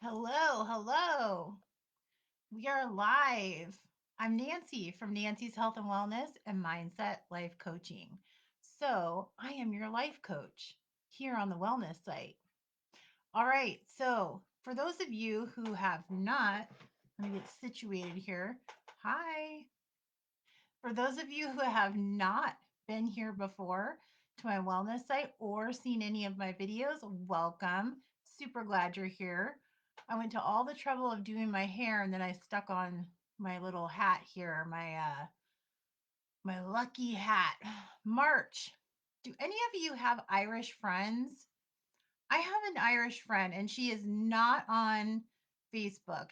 Hello, hello. We are live. I'm Nancy from Nancy's Health and Wellness and Mindset Life Coaching. So, I am your life coach here on the wellness site. All right. So, for those of you who have not, let me get situated here. Hi. For those of you who have not been here before to my wellness site or seen any of my videos, welcome. Super glad you're here. I went to all the trouble of doing my hair and then I stuck on my little hat here, my lucky hat. March. Do any of you have Irish friends? I have an Irish friend and she is not on Facebook.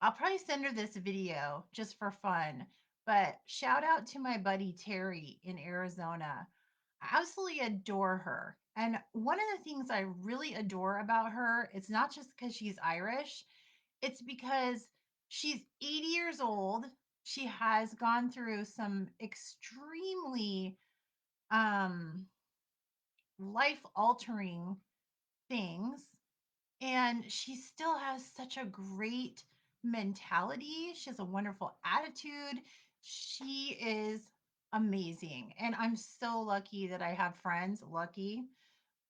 I'll probably send her this video just for fun. But shout out to my buddy Terry in Arizona. I absolutely adore her. And one of the things I really adore about her, it's not just because she's Irish, it's because she's 80 years old. She has gone through some extremely um, life altering things and she still has such a great mentality. She has a wonderful attitude. She is amazing. And I'm so lucky that I have friends. Lucky,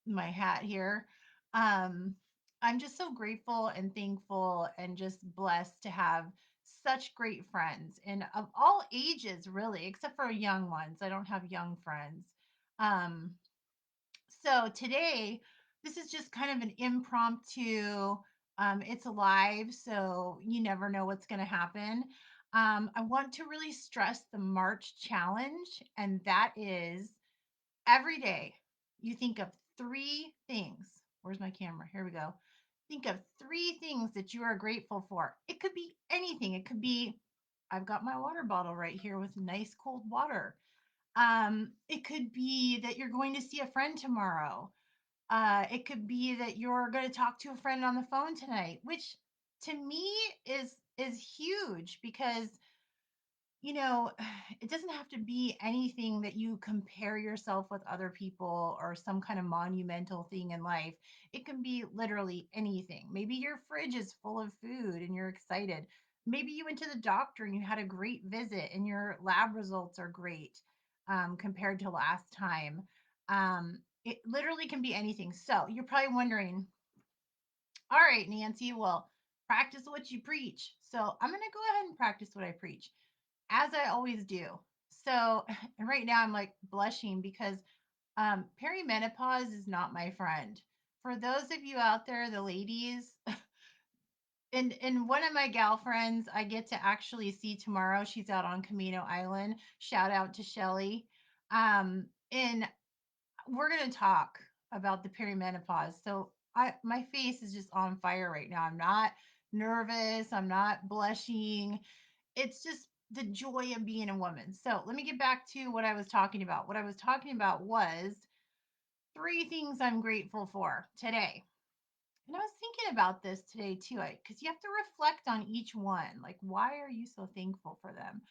my hat here. Um, I'm just so grateful and thankful and just blessed to have such great friends and of all ages, really, except for young ones. I don't have young friends. Um, so today, this is just kind of an impromptu. It's live, so you never know what's going to happen. I want to really stress the March challenge, and that is every day you think of three things. Where's my camera? Here we go. Think of three things that you are grateful for. It could be anything. It could be, I've got my water bottle right here with nice cold water. It could be that you're going to see a friend tomorrow. It could be that you're going to talk to a friend on the phone tonight, which to me is huge because it doesn't have to be anything that you compare yourself with other people or some kind of monumental thing in life. It can be literally anything. Maybe your fridge is full of food and you're excited. Maybe you went to the doctor and you had a great visit and your lab results are great compared to last time. It literally can be anything. So you're probably wondering, all right, Nancy, well, practice what you preach. So I'm going to go ahead and practice what I preach as I always do. So, and right now I'm like blushing because perimenopause is not my friend. For those of you out there, the ladies, and one of my gal friends I get to actually see tomorrow. She's out on Camino Island. Shout out to Shelly. And we're gonna talk about the perimenopause. So my face is just on fire right now. I'm not nervous. I'm not blushing. It's just the joy of being a woman. So let me get back to what I was talking about. What I was talking about was three things I'm grateful for today. And I was thinking about this today too, because you have to reflect on each one. Like, why are you so thankful for them?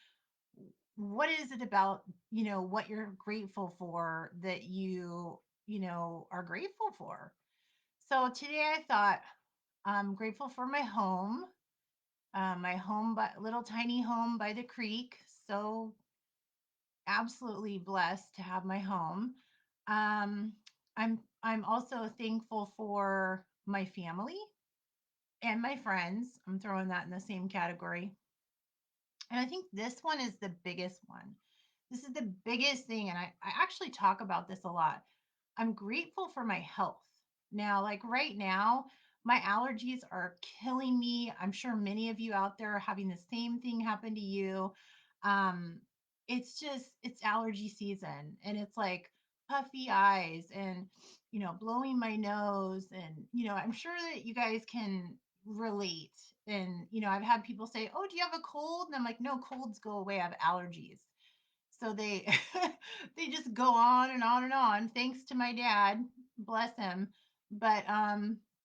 What is it about, what you're grateful for that are grateful for? So today I thought I'm grateful for my home, but little tiny home by the creek. So absolutely blessed to have my home. Um, I'm also thankful for my family and my friends. I'm throwing that in the same category. And I think this one is the biggest one. This is the biggest thing. And I actually talk about this a lot. I'm grateful for my health. Now, like right now, my allergies are killing me. I'm sure many of you out there are having the same thing happen to you. Um, it's allergy season and it's like puffy eyes and, blowing my nose. And, I'm sure that you guys can relate. And, I've had people say, "Oh, do you have a cold?" And I'm like, "No, colds go away. I have allergies." So they they just go on and on and on, thanks to my dad, bless him. But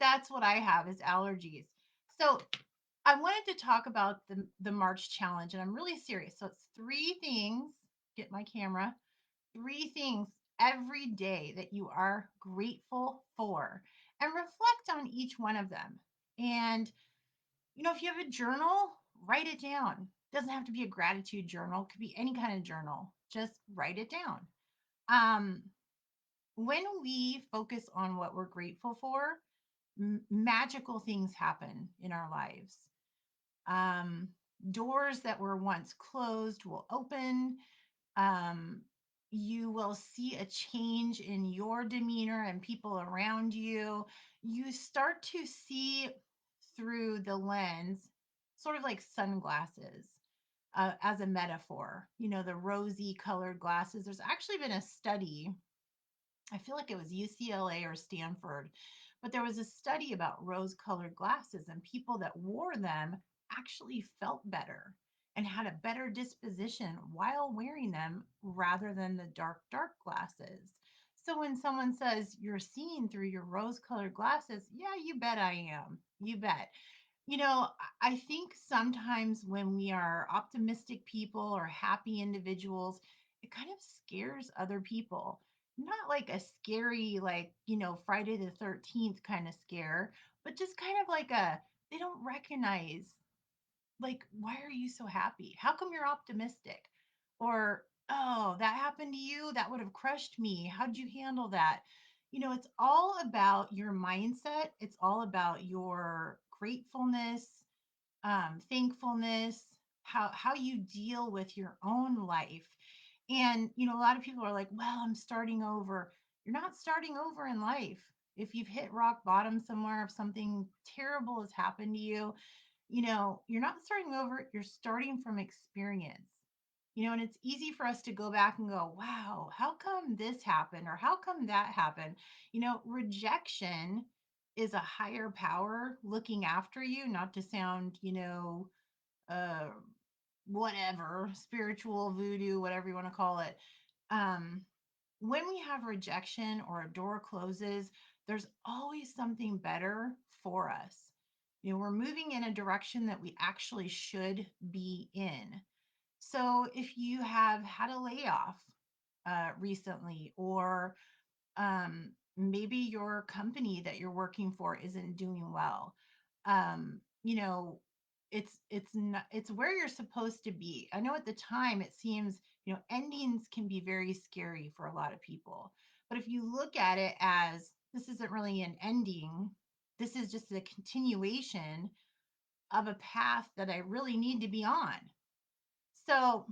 that's what I have is allergies. So I wanted to talk about the March challenge, and I'm really serious. So it's three things. Get my camera. Three things every day that you are grateful for, and reflect on each one of them. And, if you have a journal, write it down. Doesn't have to be a gratitude journal, it could be any kind of journal. Just write it down. Um, when we focus on what we're grateful for, magical things happen in our lives. Um, Doors that were once closed will open. um, you will see a change in your demeanor and people around you. You start to see through the lens, sort of like sunglasses, as a metaphor, the rosy colored glasses. There's actually been a study, I feel like it was UCLA or Stanford, but there was a study about rose colored glasses, and people that wore them actually felt better and had a better disposition while wearing them rather than the dark, dark glasses. So when someone says you're seeing through your rose colored glasses, yeah, you bet I am. You bet. I think sometimes when we are optimistic people or happy individuals, it kind of scares other people. Not like a scary, like, Friday the 13th kind of scare, but just kind of like they don't recognize, like, why are you so happy? How come you're optimistic? Or, oh, that happened to you? That would have crushed me. How'd you handle that? It's all about your mindset. It's all about your gratefulness, thankfulness, how you deal with your own life. And a lot of people are like, "Well, I'm starting over." You're not starting over in life. If you've hit rock bottom somewhere, if something terrible has happened to you, you're not starting over, you're starting from experience. And it's easy for us to go back and go, wow, how come this happened? Or how come that happened? Rejection is a higher power looking after you, not to sound, uh, whatever, spiritual, voodoo, whatever you want to call it. Um, when we have rejection or a door closes, there's always something better for us. We're moving in a direction that we actually should be in. So if you have had a layoff recently, or maybe your company that you're working for isn't doing well, um, you know, it's not, it's where you're supposed to be. I know at the time it seems, endings can be very scary for a lot of people, but if you look at it as this isn't really an ending, this is just a continuation of a path that I really need to be on. So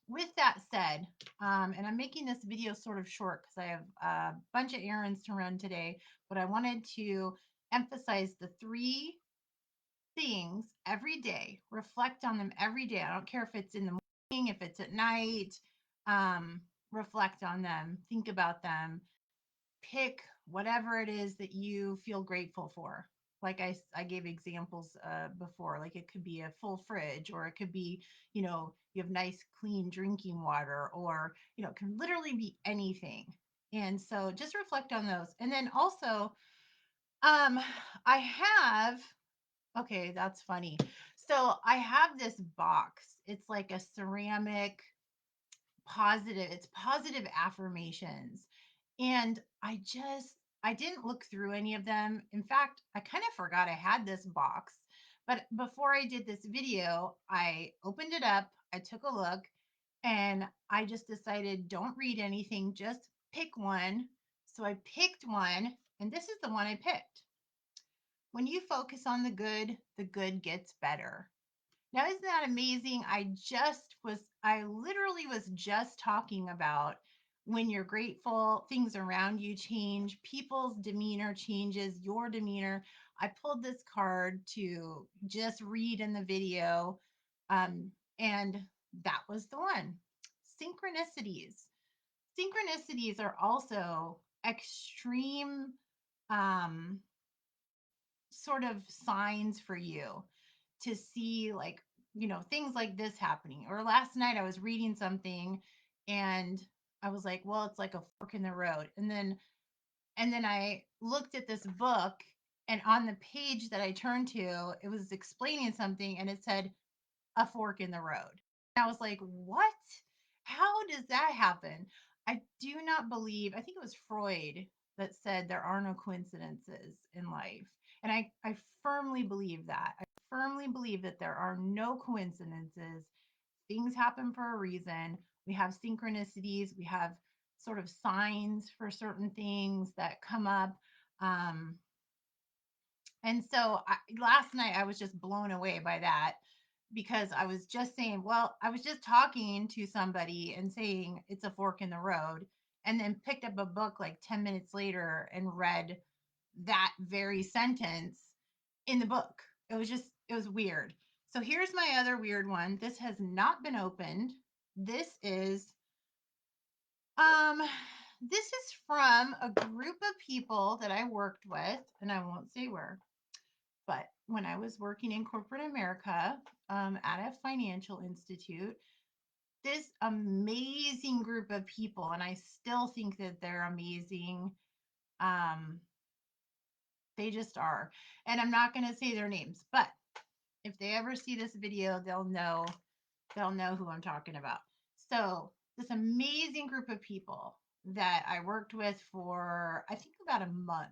with that said, and I'm making this video sort of short because I have a bunch of errands to run today, but I wanted to emphasize the three things every day. Reflect on them every day. I don't care if it's in the morning, if it's at night. Um, Reflect on them, think about them, pick whatever it is that you feel grateful for. Like I gave examples before, like it could be a full fridge, or it could be, you have nice, clean drinking water, or, it can literally be anything. And so just reflect on those. And then also, um, I have, okay, that's funny. So I have this box. It's like a ceramic it's positive affirmations. And I didn't look through any of them. In fact, I kind of forgot I had this box. But before I did this video, I opened it up, I took a look, and I just decided don't read anything, just pick one. So I picked one, and this is the one I picked. When you focus on the good gets better. Now, isn't that amazing? I literally was just talking about when you're grateful, things around you change, people's demeanor changes, your demeanor. I pulled this card to just read in the video, and that was the one. Synchronicities. Synchronicities are also extreme, um, sort of signs for you to see, like, things like this happening. Or last night I was reading something, and I was like, well, it's like a fork in the road. And then I looked at this book, and on the page that I turned to, it was explaining something, and it said a fork in the road. And I was like, what? How does that happen? I do not believe, I think it was Freud that said there are no coincidences in life. And I firmly believe that. I firmly believe that there are no coincidences. Things happen for a reason. We have synchronicities, we have sort of signs for certain things that come up. Um, and so last night I was just blown away by that because I was just saying, well, I was just talking to somebody and saying it's a fork in the road, and then picked up a book like 10 minutes later and read that very sentence in the book. It was weird. So here's my other weird one. This has not been opened. This is um this is from a group of people that I worked with, and I won't say where, but when I was working in corporate America, at a financial institute, this amazing group of people, and I still think that they're amazing. Um, they just are. And I'm not going to say their names, but if they ever see this video, they'll know who I'm talking about. So, this amazing group of people that I worked with for I think about a month,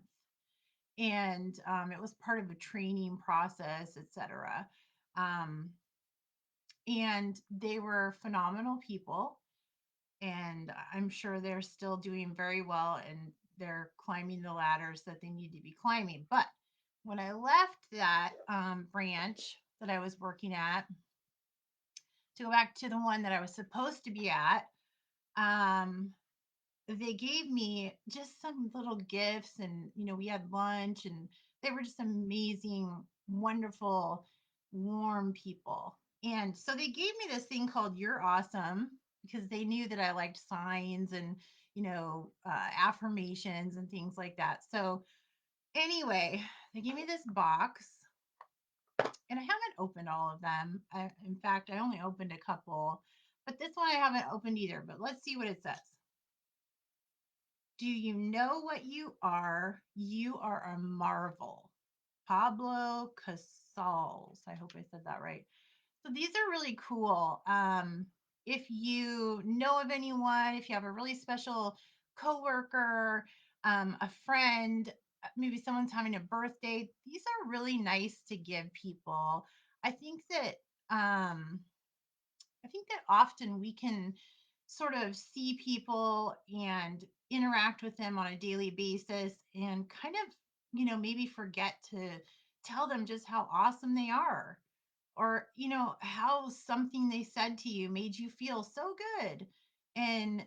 and it was part of a training process, etc. Um, and they were phenomenal people, and I'm sure they're still doing very well, and they're climbing the ladders that they need to be climbing. But when I left that branch that I was working at to go back to the one that I was supposed to be at, um, they gave me just some little gifts, and we had lunch, and they were just amazing, wonderful, warm people. And so they gave me this thing called "You're Awesome" because they knew that I liked signs and affirmations and things like that. So anyway, they gave me this box, and I haven't opened all of them. In fact, I only opened a couple, but this one I haven't opened either. But let's see what it says. Do you know what you are? You are a marvel. Pablo Casals. I hope I said that right. So these are really cool. If you know of anyone, if you have a really special coworker, a friend, maybe someone's having a birthday, these are really nice to give people. I think that um, I think that often we can sort of see people and interact with them on a daily basis and kind of, maybe forget to tell them just how awesome they are, or, how something they said to you made you feel so good. And,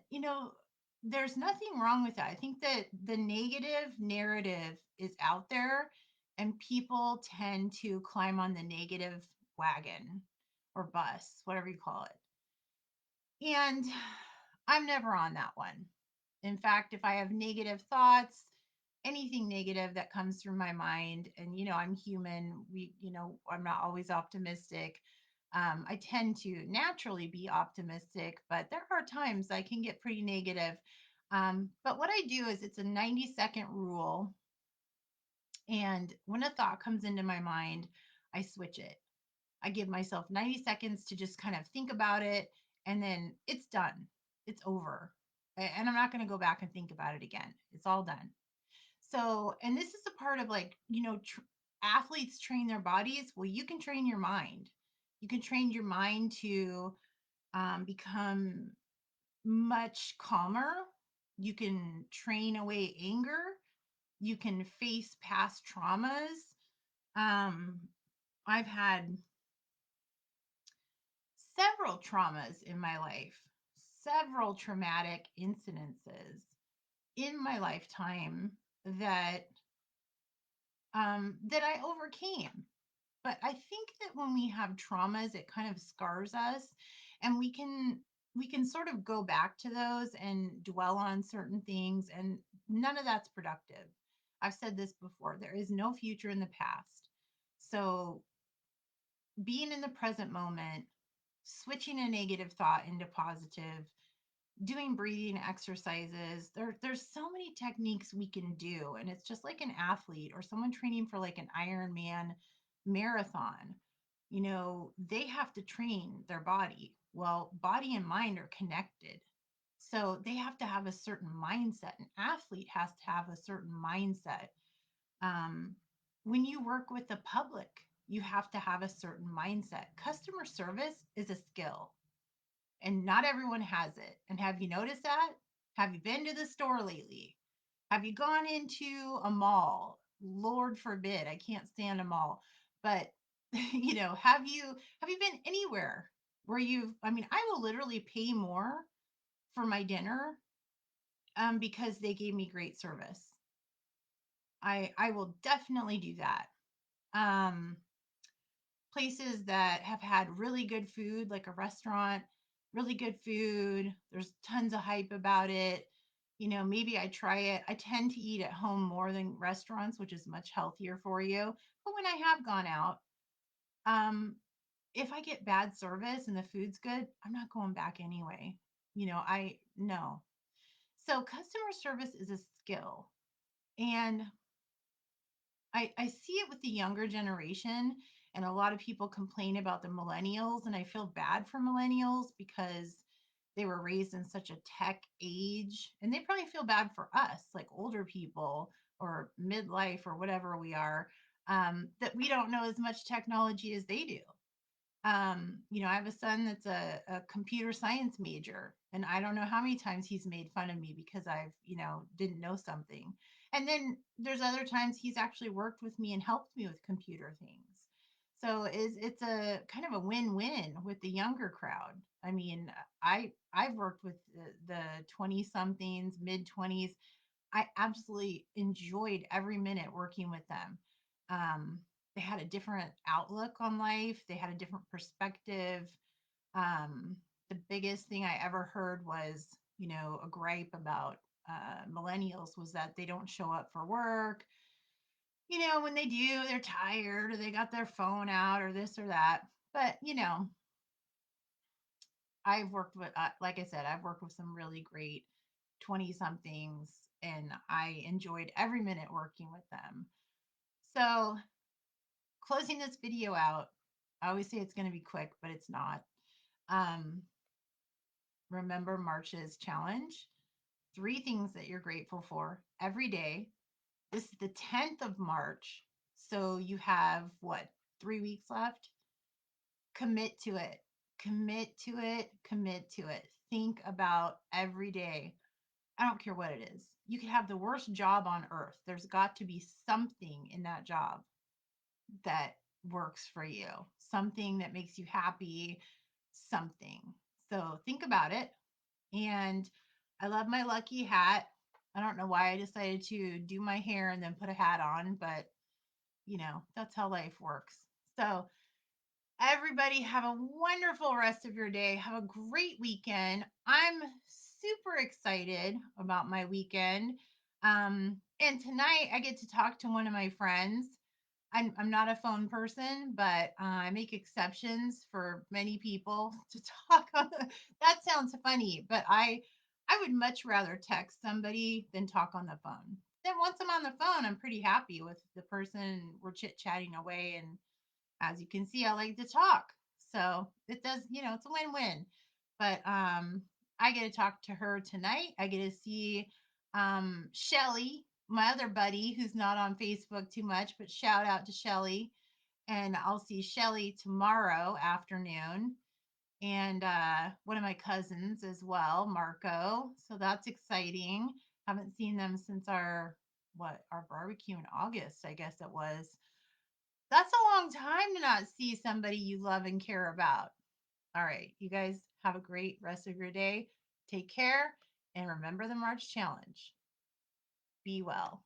there's nothing wrong with that. I think that the negative narrative is out there, and people tend to climb on the negative wagon or bus, whatever you call it. And I'm never on that one. In fact, if I have negative thoughts, anything negative that comes through my mind, and I'm human, I'm not always optimistic. I tend to naturally be optimistic, but there are times I can get pretty negative. But what I do is it's a 90-second rule. And when a thought comes into my mind, I switch it. I give myself 90 seconds to just kind of think about it, and then it's done. It's over. And I'm not going to go back and think about it again. It's all done. So, and this is a part of, like, athletes train their bodies. Well, you can train your mind. You can train your mind to become much calmer. You can train away anger. You can face past traumas. Um, I've had several traumas in my life, several traumatic incidences in my lifetime that that I overcame. But I think that when we have traumas, it kind of scars us, and we can sort of go back to those and dwell on certain things, and none of that's productive. I've said this before. There is no future in the past. So being in the present moment, switching a negative thought into positive, doing breathing exercises. There's so many techniques we can do, and it's just like an athlete or someone training for like an Ironman marathon. They have to train their body. Well, body and mind are connected. So they have to have a certain mindset. An athlete has to have a certain mindset. Um, when you work with the public, you have to have a certain mindset. Customer service is a skill, and not everyone has it. And have you noticed that? Have you been to the store lately? Have you gone into a mall? Lord forbid, I can't stand a mall. But have you been anywhere where I mean, I will literally pay more for my dinner because they gave me great service. I will definitely do that. Um Places that have had really good food, like a restaurant, really good food. There's tons of hype about it. Maybe I try it. I tend to eat at home more than restaurants, which is much healthier for you. But when I have gone out, um, if I get bad service and the food's good, I'm not going back anyway. I no. So customer service is a skill. And I see it with the younger generation, and a lot of people complain about the millennials, and I feel bad for millennials because they were raised in such a tech age, and they probably feel bad for us, like older people or midlife or whatever we are, that we don't know as much technology as they do. I have a son that's a computer science major, and I don't know how many times he's made fun of me because didn't know something. And then there's other times he's actually worked with me and helped me with computer things. So it's a kind of a win-win with the younger crowd. I mean, I've worked with the 20 somethings, mid 20s. I absolutely enjoyed every minute working with them. They had a different outlook on life, they had a different perspective. The biggest thing I ever heard was, a gripe about millennials was that they don't show up for work. When they do, they're tired or they got their phone out or this or that. But, I've worked with, like I said, I've worked with some really great 20 somethings, and I enjoyed every minute working with them. So, closing this video out, I always say it's going to be quick, but it's not. Um, Remember March's challenge, three things that you're grateful for every day. This is the 10th of March. So, you have what, 3 weeks left? Commit to it. Commit to it. Commit to it. Think about every day. I don't care what it is. You could have the worst job on earth. There's got to be something in that job that works for you, something that makes you happy, something. So think about it. And I love my lucky hat. I don't know why I decided to do my hair and then put a hat on, but that's how life works. So everybody have a wonderful rest of your day. Have a great weekend. I'm super excited about my weekend. And tonight I get to talk to one of my friends. I'm not a phone person, but I make exceptions for many people to talk on. That sounds funny, but I would much rather text somebody than talk on the phone. Then once I'm on the phone, I'm pretty happy with the person. We're chit chatting away, and as you can see, I like to talk. So it does, it's a win-win. But I get to talk to her tonight. I get to see Shelly, my other buddy who's not on Facebook too much, but shout out to Shelly. And I'll see Shelly tomorrow afternoon. And one of my cousins as well, Marco. So that's exciting. Haven't seen them since our barbecue in August, I guess it was. That's a long time to not see somebody you love and care about. All right, you guys have a great rest of your day. Take care and remember the March Challenge. Be well.